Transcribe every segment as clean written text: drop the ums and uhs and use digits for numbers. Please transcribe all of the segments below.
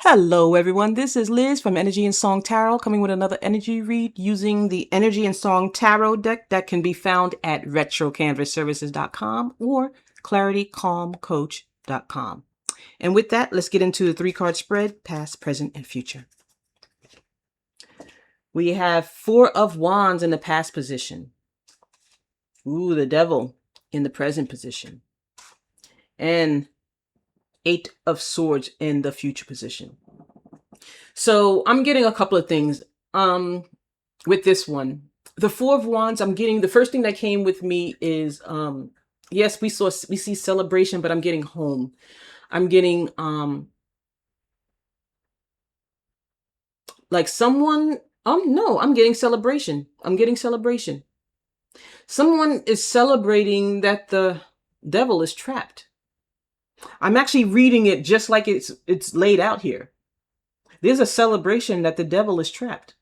Hello, everyone. This is Liz from Energy and Song Tarot coming with another energy read using the Energy and Song Tarot deck that can be found at retrocanvasservices.com or claritycalmcoach.com. And with that, let's get into the 3-card spread, past, present, and future. We have 4 of Wands in the past position. Ooh, the Devil in the present position. And 8 of Swords in the future position. So I'm getting a couple of things with this one. The 4 of Wands, I'm getting, the first thing that came with me is yes, we see celebration, but I'm getting home. I'm getting like someone no, I'm getting celebration. I'm getting celebration. Someone is celebrating that the devil is trapped. I'm actually reading it just like it's laid out here. There's a celebration that the devil is trapped.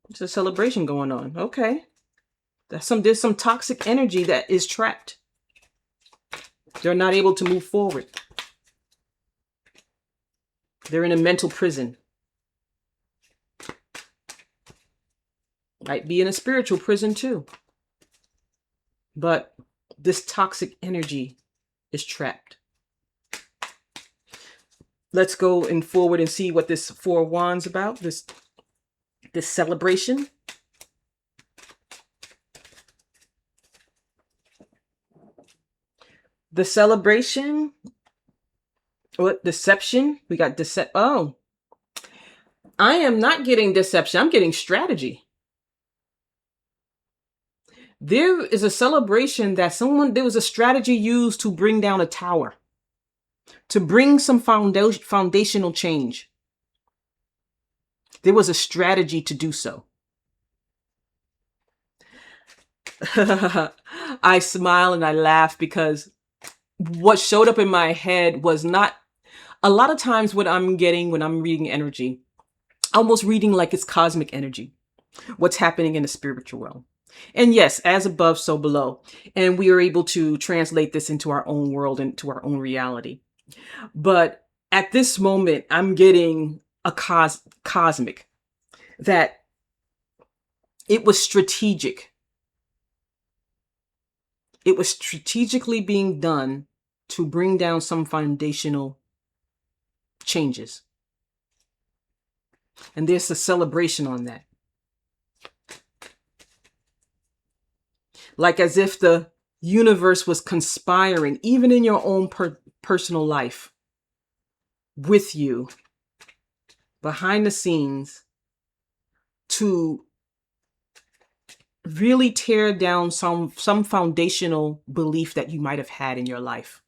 There's a celebration going on. Okay. There's some toxic energy that is trapped. They're not able to move forward. They're in a mental prison. Might be in a spiritual prison too. But this toxic energy is trapped. Let's go in forward and see what this 4 of Wands about. This celebration. The celebration. What? Deception. We got Oh, I am not getting deception. I'm getting strategy. There is a celebration that there was a strategy used to bring down a tower, to bring some foundational change. There was a strategy to do so. I smile and I laugh because what showed up in my head was not a lot of times what I'm getting when I'm reading energy, almost reading like it's cosmic energy, what's happening in the spiritual realm. And yes, as above, so below. And we are able to translate this into our own world, into our own reality. But at this moment, I'm getting a cosmic, that it was strategic. It was strategically being done to bring down some foundational changes. And there's a celebration on that. Like as if the universe was conspiring, even in your own personal life, with you, behind the scenes, to really tear down some foundational belief that you might have had in your life.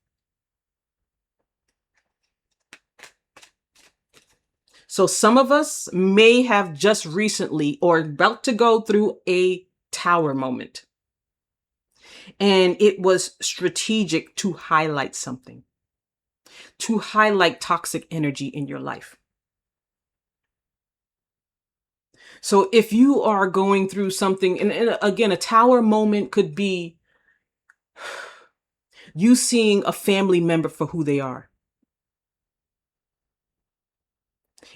So some of us may have just recently or about to go through a tower moment. And it was strategic to highlight something, to highlight toxic energy in your life. So if you are going through something, and again, a tower moment could be you seeing a family member for who they are.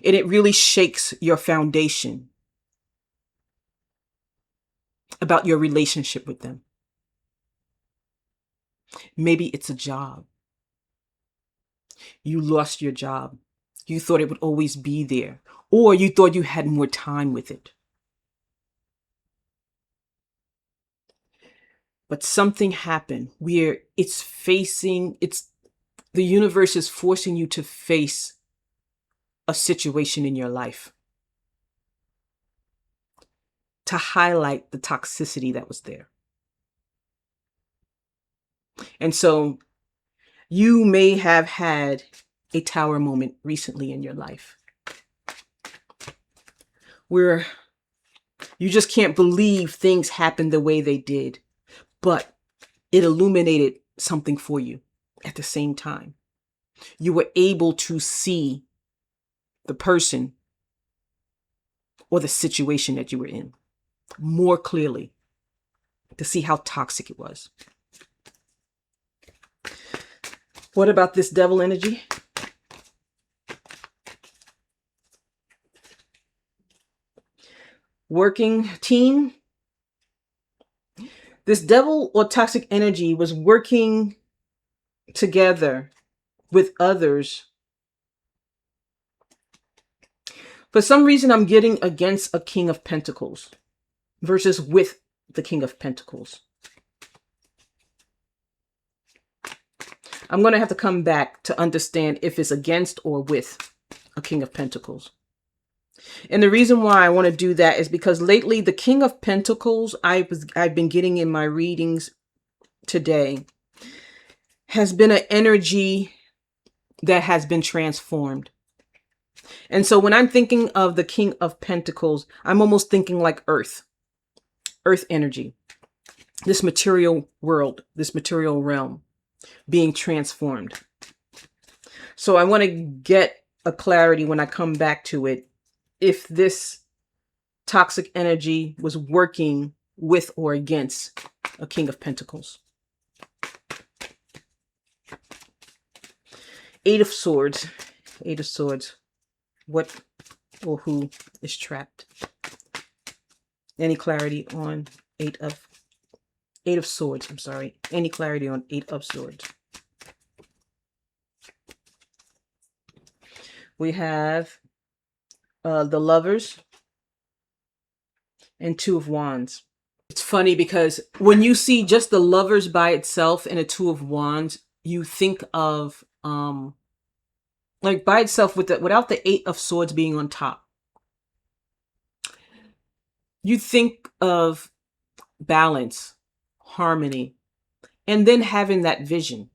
And it really shakes your foundation about your relationship with them. Maybe it's a job. You lost your job. You thought it would always be there, or you thought you had more time with it. But something happened where the universe is forcing you to face a situation in your life to highlight the toxicity that was there. And so you may have had a tower moment recently in your life where you just can't believe things happened the way they did, but it illuminated something for you at the same time. You were able to see the person or the situation that you were in more clearly, to see how toxic it was. What about this devil energy? Working team. This devil or toxic energy was working together with others. For some reason, I'm getting against a King of Pentacles versus with the King of Pentacles. I'm going to have to come back to understand if it's against or with a King of Pentacles. And the reason why I want to do that is because lately the King of Pentacles I've been getting in my readings today has been an energy that has been transformed. And so when I'm thinking of the King of Pentacles, I'm almost thinking like earth energy, this material world, this material realm being transformed. So I want to get a clarity when I come back to it, if this toxic energy was working with or against a King of Pentacles. Eight of Swords. Eight of Swords. What or who is trapped? Any clarity on Eight of Swords? I'm sorry. Any clarity on Eight of Swords? We have the Lovers and Two of Wands. It's funny because when you see just the Lovers by itself and a Two of Wands, you think of like by itself without the Eight of Swords being on top. You think of balance, harmony, and then having that vision.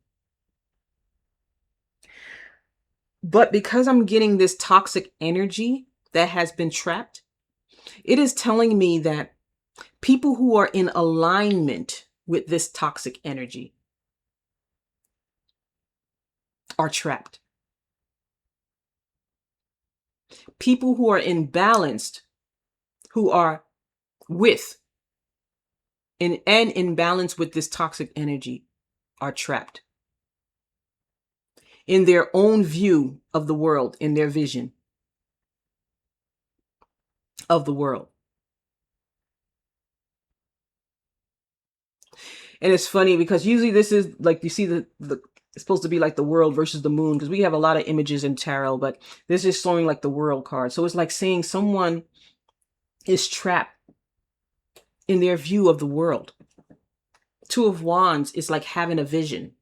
But because I'm getting this toxic energy that has been trapped, it is telling me that people who are in alignment with this toxic energy are trapped. People who are imbalanced, who are with and in balance with this toxic energy, are trapped in their own view of the world, in their vision of the world. And it's funny because usually this is like, you see the it's supposed to be like the world versus the moon, because we have a lot of images in tarot, but this is showing like the world card. So it's like saying someone is trapped in their view of the world. Two of Wands is like having a vision.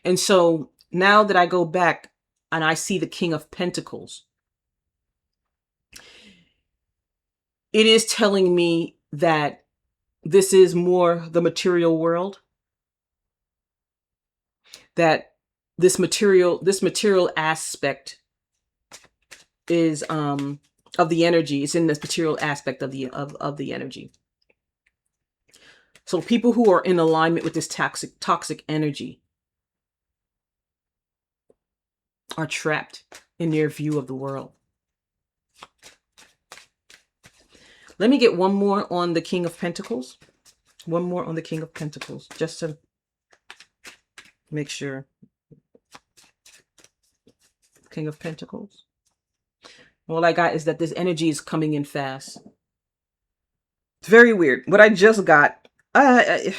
And so now that I go back and I see the King of Pentacles, it is telling me that this is more the material world, that this material aspect is of the energy. It's in this material aspect of the energy. So people who are in alignment with this toxic energy are trapped in their view of the world. Let me get one more on the King of Pentacles. One more on the King of Pentacles, just to make sure. King of Pentacles. All I got is that this energy is coming in fast. It's very weird. What I just got, I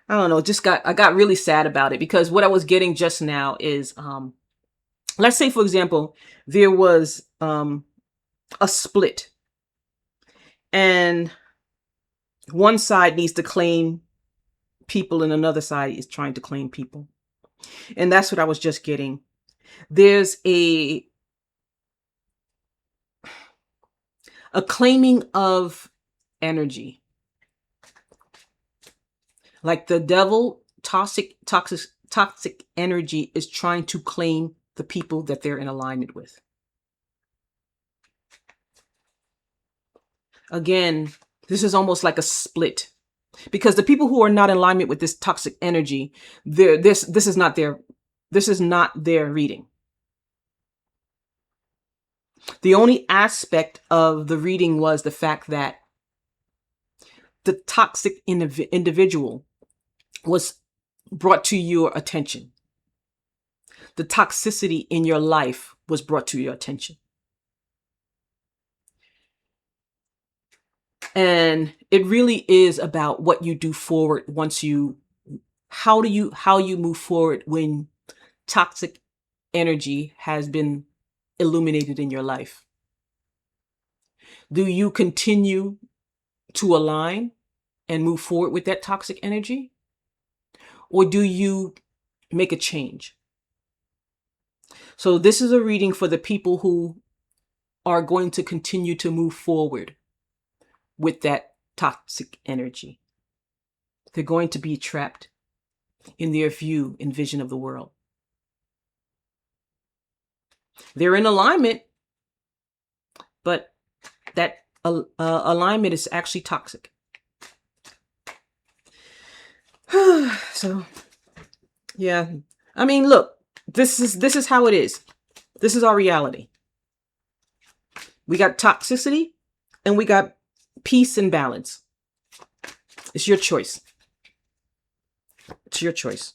don't know, I got really sad about it, because what I was getting just now is, let's say, for example, there was a split and one side needs to claim people and another side is trying to claim people. And that's what I was just getting. There's a claiming of energy. Like the devil, toxic energy is trying to claim the people that they're in alignment with. Again, this is almost like a split, because the people who are not in alignment with this toxic energy, this is not their reading. The only aspect of the reading was the fact that the toxic individual was brought to your attention. The toxicity in your life was brought to your attention. And it really is about what you do forward how you move forward when toxic energy has been illuminated in your life. Do you continue to align and move forward with that toxic energy? Or do you make a change? So this is a reading for the people who are going to continue to move forward with that toxic energy. They're going to be trapped in their view and vision of the world. They're in alignment, but that alignment is actually toxic. So, yeah. I mean, look, this is how it is. This is our reality. We got toxicity and we got peace and balance. It's your choice. It's your choice.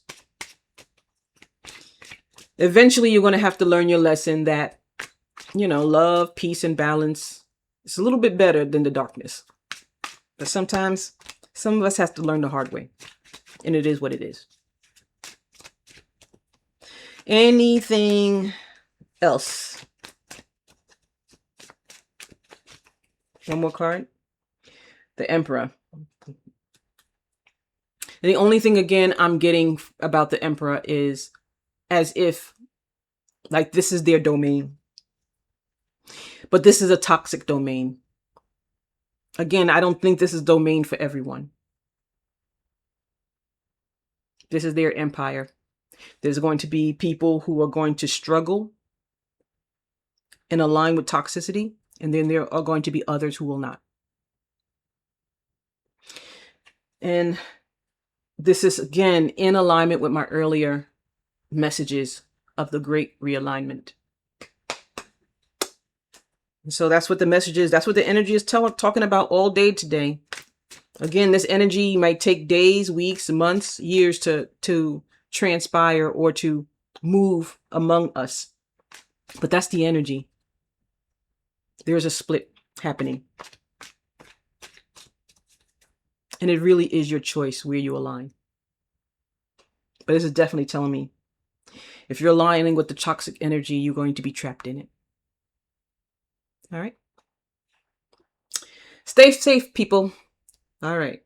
Eventually, you're going to have to learn your lesson that, love, peace, and balance is a little bit better than the darkness. But sometimes, some of us have to learn the hard way. And it is what it is. Anything else? One more card. The Emperor. And the only thing, again, I'm getting about the Emperor is as if, like, this is their domain. But this is a toxic domain. Again, I don't think this is domain for everyone. This is their empire. There's going to be people who are going to struggle and align with toxicity. And then there are going to be others who will not. And this is, again, in alignment with my earlier messages of the great realignment. And so that's what the message is. That's what the energy is talking about all day today. Again, this energy might take days, weeks, months, years to transpire or to move among us. But that's the energy. There's a split happening. And it really is your choice where you align. But this is definitely telling me, if you're aligning with the toxic energy, you're going to be trapped in it. All right. Stay safe, people. All right.